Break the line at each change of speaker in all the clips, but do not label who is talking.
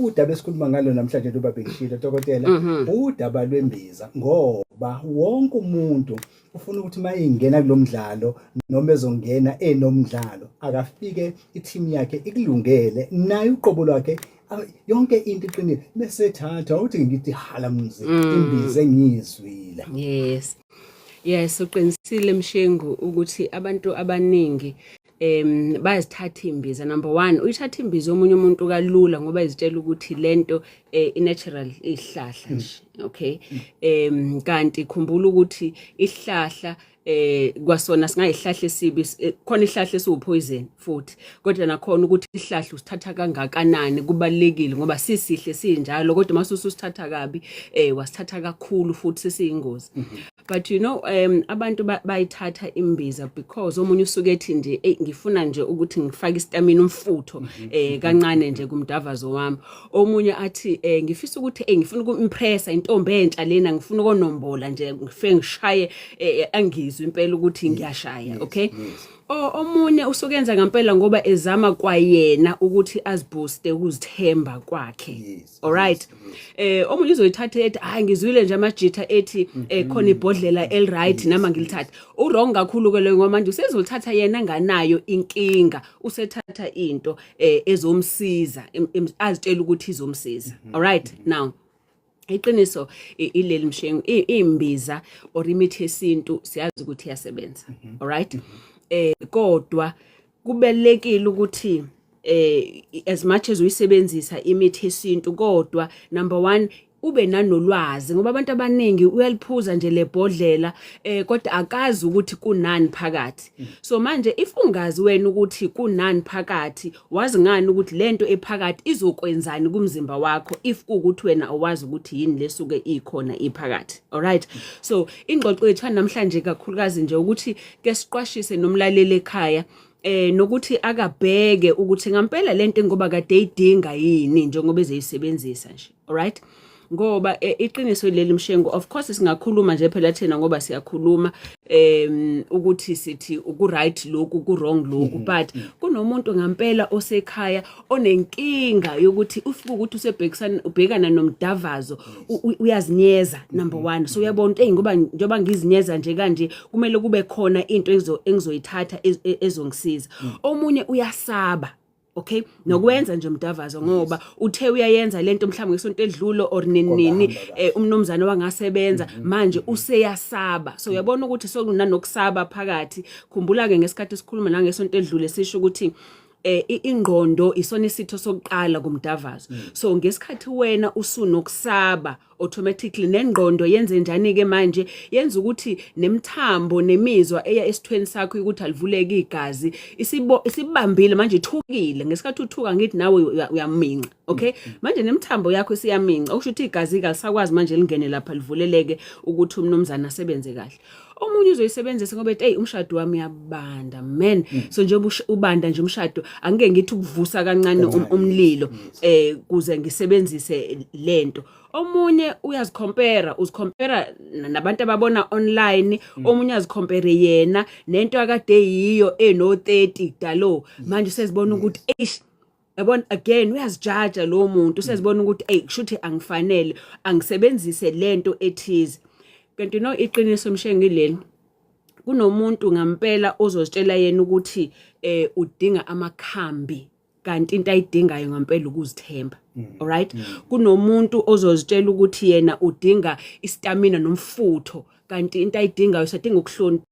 udaba esikhuluma ngalo namhlanje ubaba ngishilo dokotela udaba lwembiza ngoba wonke umuntu ufuna ukuthi mayingena kulomdlalo noma ezongena enomdlalo akafike i-team yakhe ikulungele naye uqobo lwakhe yonke into iqinile bese thatha uthi ngithi halamzi imbiza engiyizwile.
Yes uqinisile Mshengu ukuthi abantu abaningi bayazithatha imbiza. Number 1 uyithatha imbiza omunye umuntu kalula ngoba izitshela ukuthi lento i-natural ihlahla nje, okay? Kanti khumbula ukuthi ihlahla kwasona singayihlahla esibi khona ihlahla esiwupoison futhi kodwa nakhona ukuthi ihlahla usithatha kangakanani kubalekile ngoba sisihle sinjalo kodwa masususithatha kabi wasithatha kakhulu futhi sesiyingozi. But you know abantu bayithatha imbiza because omunye usuke ethi nje ngifuna nje ukuthi ngifake istamina umfutho kancane nje kumdavazo wami. Omunye athi ngifisa ukuthi ngifuna ukumpressa intombi entsha lena ngifuna ukonombola nje ngifike ngishaye angizwe impela ukuthi ngiyashaya, okay? Omunye usukenza ngempela ngoba ezama kwayena ukuthi azibooste ukuzithemba kwakhe. Alright. Omunye uzoyithatha ethi hayi ngizwile nje amajitha ethi khona ibhodlela elright nama ngilithatha. Wrong kakhulu ke lo ngoba manje usezolithatha yena nganayo inkinga usethatha into ezomsiza azitshela ukuthi izomsiza. Alright. Now iqiniso ileli Mshengu imbiza or imithi yesintu siyazi ukuthi iyasebenza. Alright. Kodwa kubelekile ukuthi as much as uyisebenzisa imithi yesintu kodwa number 1 ube nanolwazi ngoba abantu abaningi uyaliphuza nje lebhodlela kodwa akazi ukuthi kunani phakathi. So manje if ungazi wena ukuthi kunani phakathi wazi ngani ukuthi lento ephakathi izokwenzani kumzimba wakho if ukuthi wena awazi ukuthi yini lesuke ikhona iphakathi. Alright. So ingxoxo yethu namhlanje kakhulukazi nje ukuthi ke siqwashise nomlaleli ekhaya nokuthi akabheke ukuthi ngempela lento ngoba kade idinga yini njengoba ezeyisebenzisa nje. Alright. Ngoba iqiniso leli Mshengu of course singakhuluma nje phela thina ngoba siyakhuluma ukuthi sithi uku right lokhu ku wrong lokhu but kunomuntu ngempela osekhaya onenkinga yokuthi ufike ukuthi ubhekana nomdavazo uyazinyeza number 1 so uyabona ngoba njoba ngizinyeza nje kanje kumele kube khona into engizoyithatha ezongisiza. Omunye uyasaba. Okay, nokwenza nje umdavazo ngoba uthe uyayenza lento mhlawumbe ngesonto edlulo or nini umnomzana wangasebenza manje useyasaba. So uyabona ukuthi sokunanokusaba phakathi. Khumbula ke ngesikhathi sikhuluma nangesonto edlule sisho ukuthi ingqondo isona isitho sokuqala kumdavazo. So ngesikhathi wena usunokusaba automatically nengqondo yenze njani ke manje yenza ukuthi nemthambo nemizwa eya esithweni sakho ukuthi alivuleke igazi isibambile manje ithukile ngesikhathi uthuka ngithi nawe uyaminqa. Okay, manje nemthambo yakho isiyaminqa okusho ukuthi igazi kalisakwazi manje lingene lapha livuleleke ukuthi umnomzana asebenze kahle. Omunye uzoyisebenzisa ngoba ethi umshado wami uyabanda man. So nje ubanda nje umshado angeke ngithi ukuvusa kancane umlilo kuze ngisebenzise lento. Omunye uzikompare nabantu ababona online. Omunye azikompare yena nento akade yiyo eno 30 dalo manje sezibona ukuthi yabona again uyazijudge lo muntu sezibona ukuthi kushuthi angifanele angisebenzise lento ethize. Kanti no iqiniso Mshengu leli kunomuntu ngempela ozozitshela yena ukuthi udinga amakhambi kanti into ayidingayo ngempela ukuzithemba. Alright. Kunomuntu ozozitshela ukuthi yena udinga istamina nomfutho kanti into ayidingayo sadinga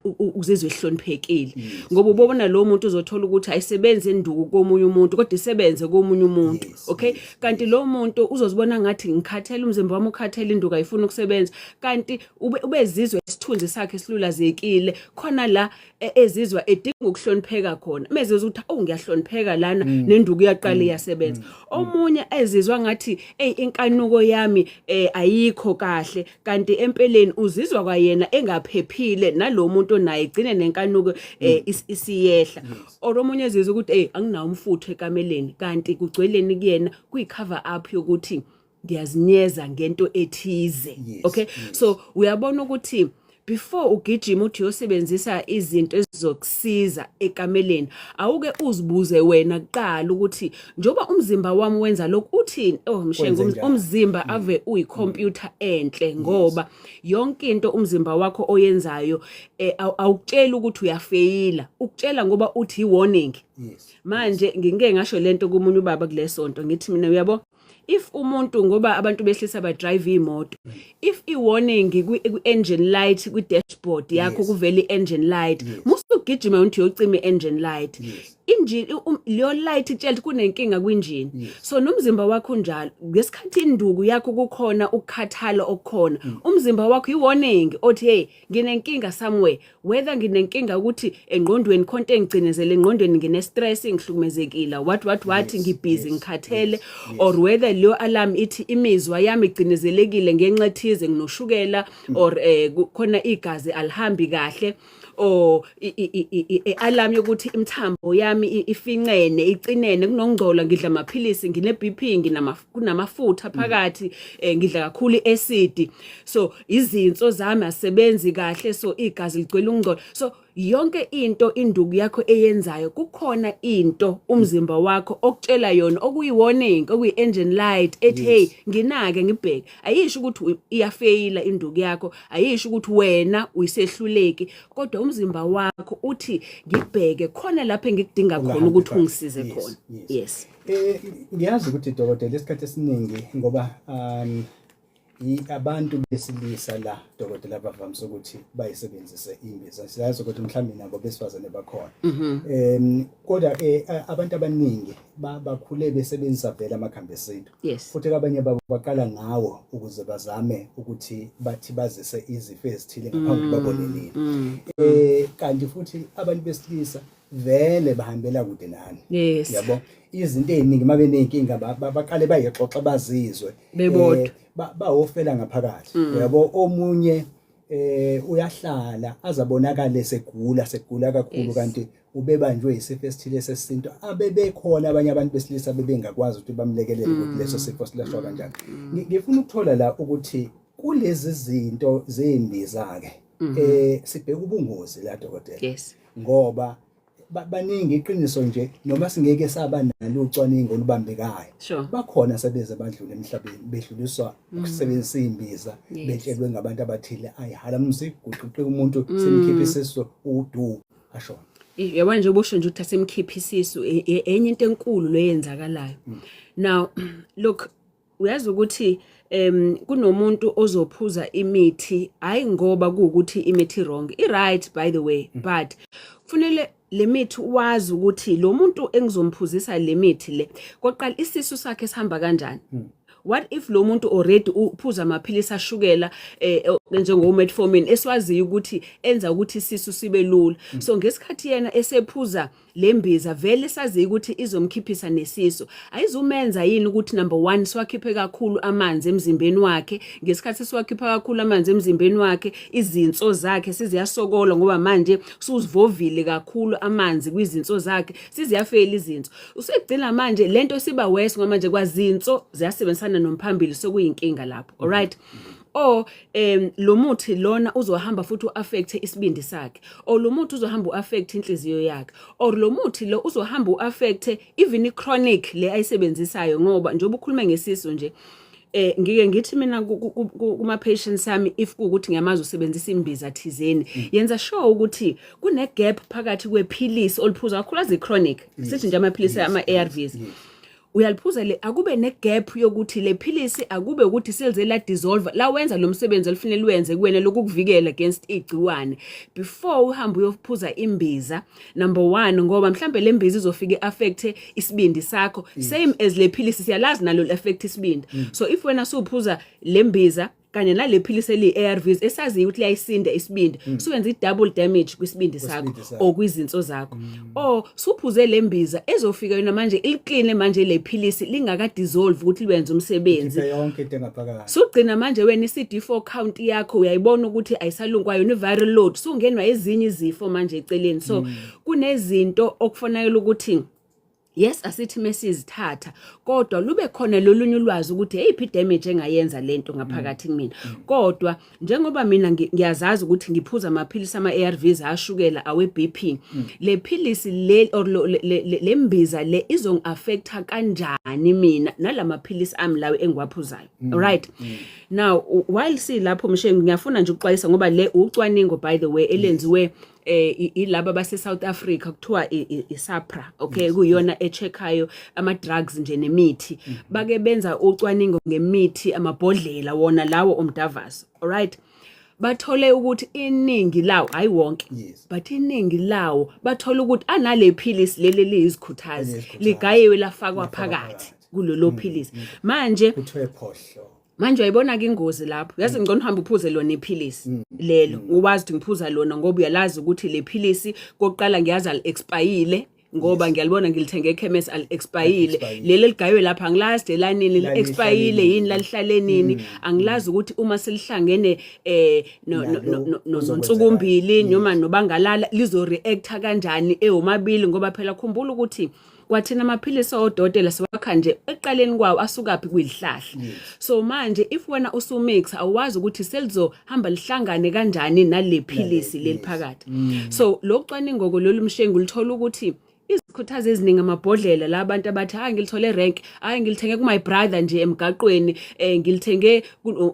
ukuzizwa ehloniphekile. Ngoba ubona lo muntu uzothola ukuthi ayisebenze enduku komunye umuntu kodwa isebenze komunye umuntu. Okay, kanti lo muntu uzozibona ngathi ngikhathela umzimba wami ukhathela induku ayifuna ukusebenza kanti ubezizwe isithunzi sakhe silulazekile khona la ezizwa edinga ukuhlonipheka khona mezizwe ukuthi ngiyahlonipheka lana nenduku iyaqala iyasebenza. Omunye ezizwa ngathi inkanuko yami ayikho kahle kanti empeleni uzizwa kwa yena engaphephile nalo muntu naye igcine nenkanuko isiyehla. Omunye ezizwe ukuthi anginawo umfutho ekameleni kanti kugcweleni kuyena kuyicover up yokuthi ngiyazinyeza ngento ethize. Okay, so uyabona ukuthi before ugijima uthi uyosebenzisa izinto ezizokusiza ekameleni awuke uzibuze wena kuqala ukuthi njoba umzimba wami wenza lokhu uthini mshengu umzimba ave uyicomputer enhle ngoba yonke into umzimba wakho oyenzayo awukutshela ukuthi uyafeyila ukutshela ngoba uthi warning manje ngike ngasho lento kumunye ubaba kulesonto ngithi mina uyabo if umuntu ngoba abantu behlisa ba drive imoto if i-warning ku-engine light kwi-dashboard yakho kuvela i-engine light musugijima uthi uyocima i-engine light engine leyo light itshela kunenkinga kwinjini so nomzimba wakho njalo ngesikhathi induku yakho kukhona ukukhathala okukhona umzimba wakho i-warning othi hey nginenkinga somewhere whether nginenkinga ukuthi engqondweni konke engcinezele engqondweni ngine stress ngihlukumezekile what ngibusy ngikhathele or whether leyo alarm ithi imizwa yami igcinezelekile ngenxa ethize nginoshukela or khona igazi alihambi kahle o alarm yokuthi imthambo yami ifincene icinene kunongcola ngidla amaphilisi ngine BP kunamafutha phakathi ngidla kakhulu acid so izinso zami asebenzi kahle so igazi ligcwele ungcola so yonke into induku yakho eyenzayo kukhona into umzimba wakho okutshela yona okuyi-warning okuyi-engine light ethi hey nginake ngibheke ayisho ukuthi iyafeyila induku yakho ayisho ukuthi wena uyisehluleki kodwa umzimba wakho uthi ngibheke khona lapho engikudinga khona ukuthi ungisize khona yes
ngiyazi ukuthi dokotela isikhathi esiningi ngoba abantu besilisa la dokotela bavamise ukuthi bayisebenzise imbiza siyazi ukuthi mhlawumbe nabo besifazane bakhona kodwa abantu abaningi bakhule besebenzisa vele amakhambi esintu futhi abanye babo baqala ngawo ukuze bazame ukuthi bathi bazise izifo ezithile ngaphambi babonelini kanti futhi abantu besilisa vele bahambela kude nani yabo izinto eziningi mabe nenkinga baqale bayixoxa bazizwe bebodwa bawofela ngaphakathi yabo omunye uyahlala azabonakala segula kakhulu kanti ubebanjwe isifo esithile sesinto abebekhona abanye abantu besilisa bebengakwazi ukuthi bamlekelele ukuthi leso sifo silashwa kanjani ngifuna ukuthola la ukuthi kulezi zinto zembiza ke sibheka ubungozi la dokotela ngoba baningi iqiniso nje noma singeke saba nalo ucwaningo olubambekayo bakhona sebeze badlule emhlabeni behluliswa ukusebenzisa imbiza betshelwe ngabantu abathile ayihala musiguquqe umuntu semkhipha isiso udu ashona
yabona nje ubusho nje ukuthi asemkhipha isiso enye into enkulu leyenzakalayo now look uyazi ukuthi kunomuntu ozophuza imithi hayi ngoba kuukuthi imithi wrong right by the way but kufanele le mithi wazi ukuthi lo muntu engizomphuzisa le mithi le koqala isisu sakhe sihamba kanjani what if lo muntu already uphuza amaphilisi ashukela njengo metformin eswaziyo ukuthi enza ukuthi isisu sibe lula so ngesikhathi yena esephuza lembiza vele sazi ukuthi izomkhiphisa nesiso ayizumenza yini ukuthi number 1 siwakhiphe kakhulu amanzi emzimbeni wakhe ngesikhathi siwakhipha kakhulu amanzi emzimbeni wakhe izinso zakhe siziyasokola ngoba manje usuzivovile kakhulu amanzi kwizinso zakhe siziyafela izinso usegcina manje lento siba worse ngoba manje kwazinso ziyasebenzisana nomphambili sokuyinkinga lapho alright lo muthi lona uzohamba futhi uaffect isibindi sakhe lo muthi uzohamba uaffect inhliziyo yakhe lo muthi lo uzohamba uaffect even chronic le ayisebenzisayo ngoba njengoba ukhuluma ngesiso nje ngike ngithi mina kuma patients sami if ukuthi ngiyamazi usebenzisa imbiza thizeni yenza sure ukuthi kune gap phakathi kwephilisi oliphuza kakhulu az chronic sithi nje amaphilisi ama ARVs uyaliphuza le akube ne gap yokuthi le philisi akube ukuthi selizela dissolve la wenza lo msebenzi elifanele uwenze kuwena lokukuvikela against igciwane before uhamba uyophuza imbiza number 1 ngoba mhlambe le mbiza izofika affect isibindi sakho same as le philisi siyalazi nalo affect isibindi so if wena suphuza le mbiza kanye nale philisi eli-ARVs esaziyo ukuthi liyayisinda isibindi suwenza i-double damage kwisibindi sakho okwizinso zakho suphuze le mbiza ezofika yona manje iliclean manje le philisi lingaka dissolve ukuthi liwenze umsebenzi
yonke into engaphakathi
sugcina manje wena i-CD4 count yakho uyayibona ukuthi ayisalungwa yona i-viral load sungenwa ezinye izifo manje eceleni so kunezinto okufanele ukuthi yes asithi mesizithatha kodwa lube khona lolunye ulwazi ukuthi eyiphi damage engayenza lento ngaphakathi kumina kodwa njengoba mina ngiyazazi ukuthi ngiphuza amaphilisi ama-ARVs ashukela awe BP le philisi le mbiza le izongi-affecta kanjani mina nalamaphilisi ami lawe engiwaphuzayo alright now while silapho Mshengu ngiyafuna nje ukuxwayisa ngoba le ucwaningo by the way elenziwe ilaba base South Africa kuthiwa iSAPRA okay kuyona echeckayo ama drugs nje nemithi bake benza ucwaningo ngemithi amabhodlela wona lawo omdavaso alright bathole ukuthi iningi lawo hayi wonke but iningi lawo bathole ukuthi anale philisi leli liyizikhuthazi ligayiwe lafakwa phakathi kulolo philisi manje
kuthiwe phohlo
manje uyayibona ke ingozi lapho yazi ngcono uhamba uphuze lona iphilisi lelo uwazi ukuthi ngiphuza lona ngoba uyalazi ukuthi le philisi kokuqala ngiyazi al-expire ngoba ngiyalibona ngilithenge ekhemesi al-expire leli ligaywe lapha angilazi elanini li-expire yini lalihlale nini angilazi ukuthi uma selihlangene nonsukumbili noma nobangalala lizo-reacta kanjani ewomabili ngoba phela khumbula ukuthi kwathina amaphilisi odokotela siwakha nje eqaleni kwawo asukaphi kuyihlahla so manje if wena usumix awazi ukuthi selizohamba lihlangane kanjani nale philisi leli phakathi so lokucwaningo kololu Mshengu lithola ukuthi izikhuthazi eziningi amabhodlela la abantu abathi ngilithole rank ngilithenge ku my brother nje emgaqweni ngilithenge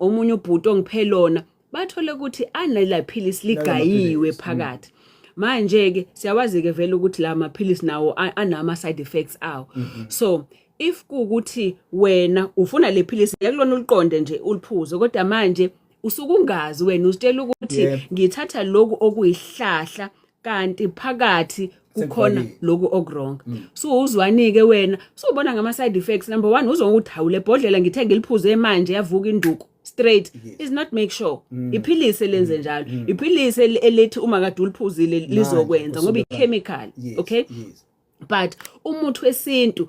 omunye ubhuti ongiphelona bathole ukuthi anela philisi ligayiwe phakathi manje ke siyawazi ke vele ukuthi la maphilisi nawo anama side effects awo so if kuukuthi wena ufuna le philisi yakulona uliqonde nje uliphuzo kodwa manje usukungazi wena uzitshela ukuthi ngithatha lokhu okuyihlahla kanti phakathi kukhona lokhu okwrong so uzwani ke wena so ubona ngama side effects number 1 uzonguthi hawu le bhodlela ngithenge liphuze manje yavuka induku straight is not make sure iphilisi lenze njalo iphilisi elithi uma kade uliphuzile lizokwenza ngoba ichemical okay but umuthi wesintu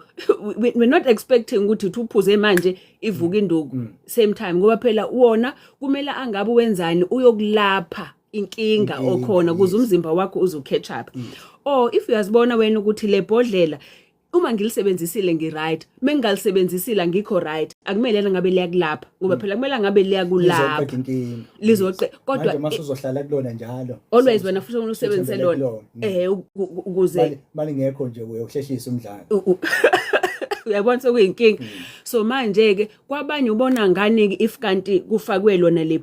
we're not expecting ukuthi uphuze manje ivuka induku same time ngoba phela wona kumele angabe wenzani uyokulapha inkinga okhona kuze umzimba wakho uzo-catch up or if uyazibona wena ukuthi le bhodlela uma ngilisebenzisile ngiright mengingalisebenzisile ngikho right akumelena ngabe liyakulapha ngoba phela kumele ngabe liyakulapha lizoqe kodwa
manje mase uzohlala kulona njalo
always wena futhi usebenzise lona ukuze
mali ngekho nje uyohlehlisa umdlalo
uyabona sekuyinkinga so manje ke kwabanye ubona ngani ke if kanti kufakwe lona le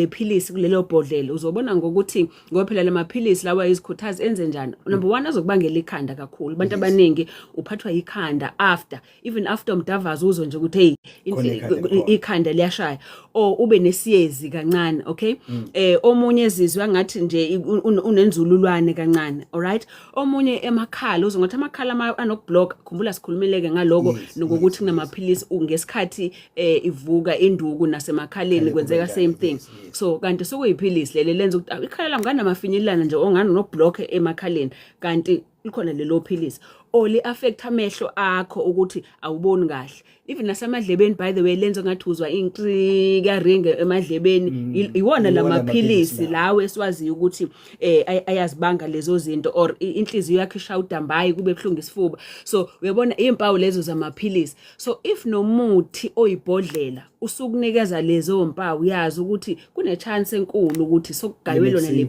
philisi kulelo bhodlela uzobona ngokuthi ngoba phela lamaphilisi lawa izikhuthazi enze njani number 1 azokubangela ikhanda kakhulu abantu abaningi uphathwa ikhanda even after umdavazo uzo nje ukuthi hey ikhanda liyashaya or ube nesiyezi kancane okay omunye ezizwe ngathi nje unenzululwane kancane alright omunye emakhala uzongathi amakhala anokublock khumbula sikhulumileke ngaloko nokuthi kunamaphilisi ngesikhathi ivuka induku nasemakhaleni kwenzeka same thing so kanti sokuyiphilisi lele lenza ukuthi ikhala lami nganamafinyelana nje ongani nokublock emakhaleni kanti likhona lelo philisi oli affect amehlo akho ukuthi awuboni kahle even nasemadlebeni by the way lenzo ngathi uzwa inqika ringe emadlebeni iwona lamaphilisi lawe esiwazi ukuthi ayazibanga lezo zinto or inhliziyo yakhe ishawudambayi kube buhlungu isifuba so uyabona impawu lezo zamaphilisi so if nomuthi oyibhodlela usukunikeza lezo mpawu yazi ukuthi kune chance enkulu ukuthi sokugaywe lona le